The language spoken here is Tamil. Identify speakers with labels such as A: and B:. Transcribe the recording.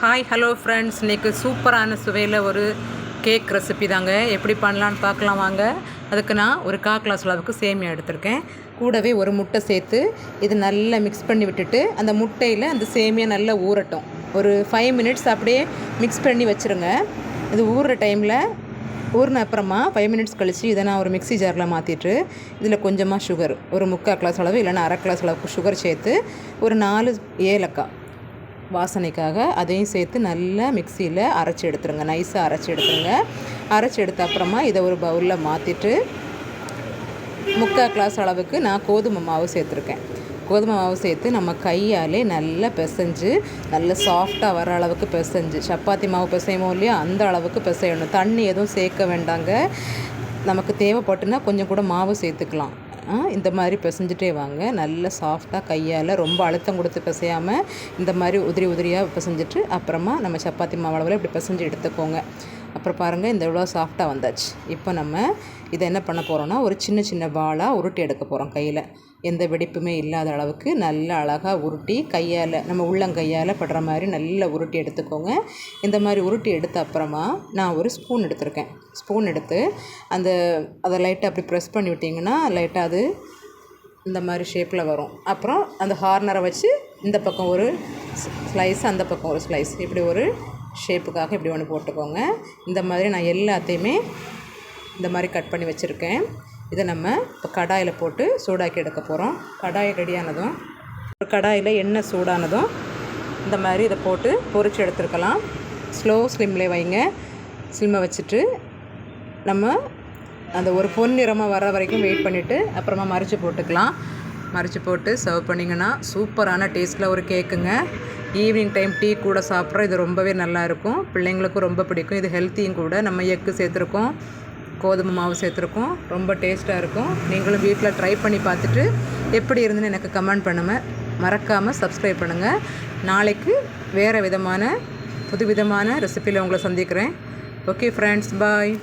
A: ஹாய் ஹலோ ஃப்ரெண்ட்ஸ், இன்றைக்கி சூப்பரான சுவையில் ஒரு கேக் ரெசிபி தாங்க. எப்படி பண்ணலான்னு பார்க்கலாம் வாங்க. அதுக்கு நான் ஒரு 1/4 கிளாஸ் அளவுக்கு சேமியா எடுத்திருக்கேன். கூடவே ஒரு முட்டை சேர்த்து இது நல்லா மிக்ஸ் பண்ணி விட்டுட்டு அந்த முட்டையில் அந்த சேமியா நல்லா ஊறட்டும். ஒரு 5 மினிட்ஸ் அப்படியே மிக்ஸ் பண்ணி வச்சுருங்க. இது ஊறுற டைமில் ஊறின அப்புறமா 5 மினிட்ஸ் கழித்து இதை நான் ஒரு மிக்ஸி ஜாரில் மாற்றிட்டு இதில் கொஞ்சமாக சுகர், ஒரு 3/4 கிளாஸ் அளவு இல்லைன்னா 1/2 கிளாஸ் அளவுக்கு சுகர் சேர்த்து ஒரு 4 ஏலக்காய் வாசனைக்காக அதையும் சேர்த்து நல்லா மிக்சியில் அரைச்சி எடுத்துருங்க. நைஸாக அரைச்சி எடுத்துருங்க. அரைச்சி எடுத்த அப்புறமா இதை ஒரு பவுலில் மாற்றிட்டு 3/4 கிளாஸ் அளவுக்கு நான் கோதுமை மாவு சேர்த்துருக்கேன். கோதுமை மாவு சேர்த்து நம்ம கையாலே நல்லா பிசைஞ்சு நல்லா சாஃப்டாக வர அளவுக்கு பிசைஞ்சு, சப்பாத்தி மாவு பிசையுமோ இல்லையா அந்த அளவுக்கு பிசையணும். தண்ணி எதுவும் சேர்க்க வேண்டாங்க. நமக்கு தேவைப்பட்டுன்னா கொஞ்சம் கூட மாவு சேர்த்துக்கலாம். இந்த மாதிரி பிசைஞ்சிட்டே வாங்க. நல்லா சாஃப்டாக கையால் ரொம்ப அழுத்தம் கொடுத்து பிசையாமல் இந்த மாதிரி உதிரி உதிரியாக பிசைஞ்சிட்டு அப்புறமா நம்ம சப்பாத்தி மாவு அளவில் இப்படி பிசைஞ்சு எடுத்துக்கோங்க. அப்புறம் பாருங்கள், இந்த இவ்வளோ சாஃப்டாக வந்தாச்சு. இப்போ நம்ம இதை என்ன பண்ண போகிறோன்னா ஒரு சின்ன சின்ன பாலாக உருட்டி எடுக்க போகிறோம். கையில் எந்த வெடிப்புமே இல்லாத அளவுக்கு நல்லா அழகாக உருட்டி கையால் நம்ம உள்ளங்கையால் படுற மாதிரி நல்லா உருட்டி எடுத்துக்கோங்க. இந்த மாதிரி உருட்டி எடுத்த அப்புறமா நான் ஒரு ஸ்பூன் எடுத்திருக்கேன். ஸ்பூன் எடுத்து அதை லைட்டாக அப்படி ப்ரெஸ் பண்ணி விட்டிங்கன்னா லைட்டாக அது இந்த மாதிரி ஷேப்பில் வரும். அப்புறம் அந்த ஹார்னரை வச்சு இந்த பக்கம் ஒரு ஸ்லைஸ், அந்த பக்கம் ஒரு ஸ்லைஸ், இப்படி ஒரு ஷேப்புக்காக இப்படி ஒன்று போட்டுக்கோங்க. இந்த மாதிரி நான் எல்லாத்தையுமே இந்த மாதிரி கட் பண்ணி வச்சுருக்கேன். இதை நம்ம இப்போ கடாயில் போட்டு சூடாக்கி எடுக்க போகிறோம். கடாய் ரெடியானதும் ஒரு கடாயில் எண்ணெய் சூடானதும் இந்த மாதிரி இதை போட்டு பொரிச்சு எடுத்துருக்கலாம். ஸ்லோ ஸ்லிம்லே வைங்க. ஸ்லிம்மை வச்சுட்டு நம்ம அந்த ஒரு பொன்னிறமாக வர வரைக்கும் வெயிட் பண்ணிவிட்டு அப்புறமா மரித்து போட்டுக்கலாம். மரித்து போட்டு சர்வ் பண்ணிங்கன்னா சூப்பரான டேஸ்ட்டில் ஒரு கேக்குங்க. ஈவினிங் டைம் டீ கூட சாப்பிட்றோம். இது ரொம்பவே நல்லாயிருக்கும். பிள்ளைங்களுக்கும் ரொம்ப பிடிக்கும். இது ஹெல்த்தியும் கூட. நம்ம எக்கு சேர்த்துருக்கோம், கோதுமை மாவு சேர்த்துருக்கோம். ரொம்ப டேஸ்ட்டாக இருக்கும். நீங்களும் வீட்டில் ட்ரை பண்ணி பார்த்துட்டு எப்படி இருந்துன்னு எனக்கு கமெண்ட் பண்ணுங்கள். மறக்காமல் சப்ஸ்கிரைப் பண்ணுங்கள். நாளைக்கு வேறு விதமான புதுவிதமான ரெசிபியில் உங்களை சந்திக்கிறேன். ஓகே ஃப்ரெண்ட்ஸ், பாய்.